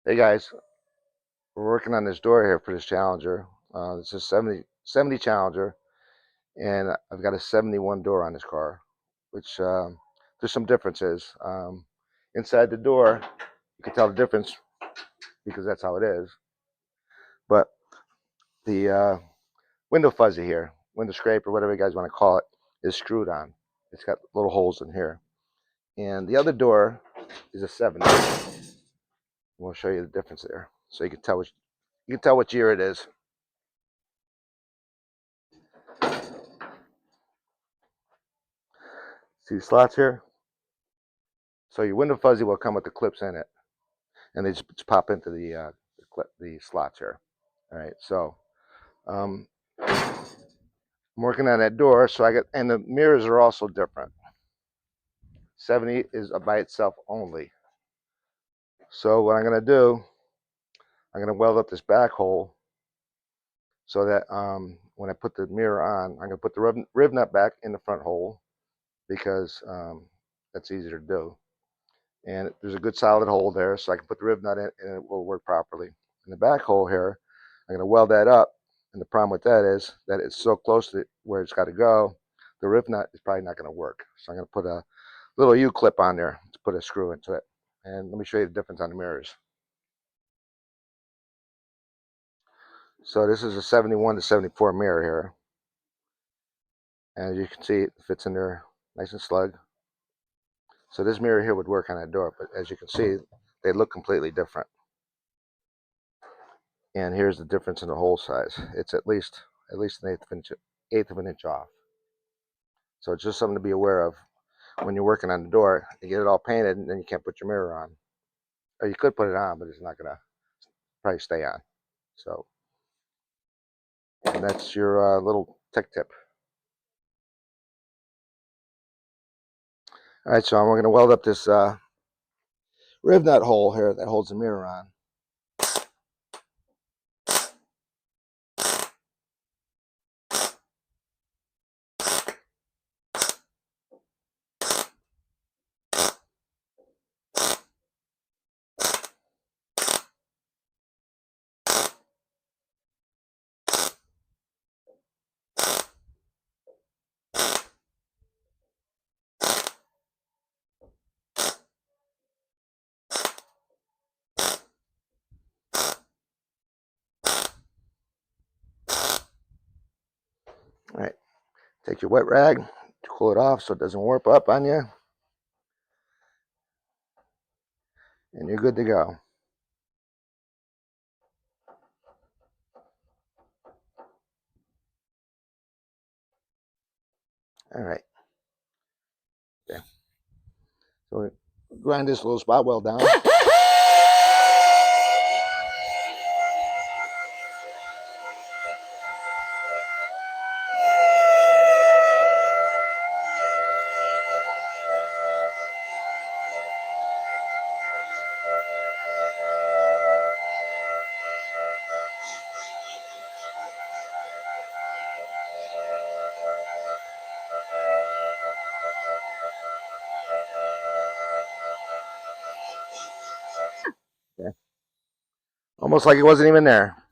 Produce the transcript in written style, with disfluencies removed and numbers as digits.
Hey guys, we're working on this door here for this Challenger. This is 70 Challenger, and I've got a 71 door on this car, which there's some differences. Inside the door, you can tell the difference because that's how it is. But the window fuzzy here, window scraper, whatever you guys want to call it, is screwed on. It's got little holes in here. And the other door is a 70. We'll show you the difference there, so you can tell which year it is. See the slots here? So your window fuzzy will come with the clips in it, and they just pop into the slots here. All right, so I'm working on that door, so and the mirrors are also different. 70 is by itself only. So what I'm going to do, I'm going to weld up this back hole so that when I put the mirror on, I'm going to put the rib nut back in the front hole because that's easier to do. And there's a good solid hole there, so I can put the rib nut in and it will work properly. In the back hole here, I'm going to weld that up, and the problem with that is that it's so close to where it's got to go, the rib nut is probably not going to work. So I'm going to put a little U-clip on there to put a screw into it. And let me show you the difference on the mirrors. So this is a 71 to 74 mirror here. And as you can see, it fits in there nice and snug. So this mirror here would work on that door, but as you can see, they look completely different. And here's the difference in the hole size. It's at least an eighth of an inch off. So it's just something to be aware of when you're working on the door. You get it all painted, and then you can't put your mirror on. Or you could put it on, but it's not gonna probably stay on. So, and that's your little tech tip. All right, so we're gonna weld up this rib nut hole here that holds the mirror on. All right, take your wet rag to cool it off so it doesn't warp up on you, and you're good to go. All right. Okay. So we grind this little spot weld down. Okay. Almost like it wasn't even there.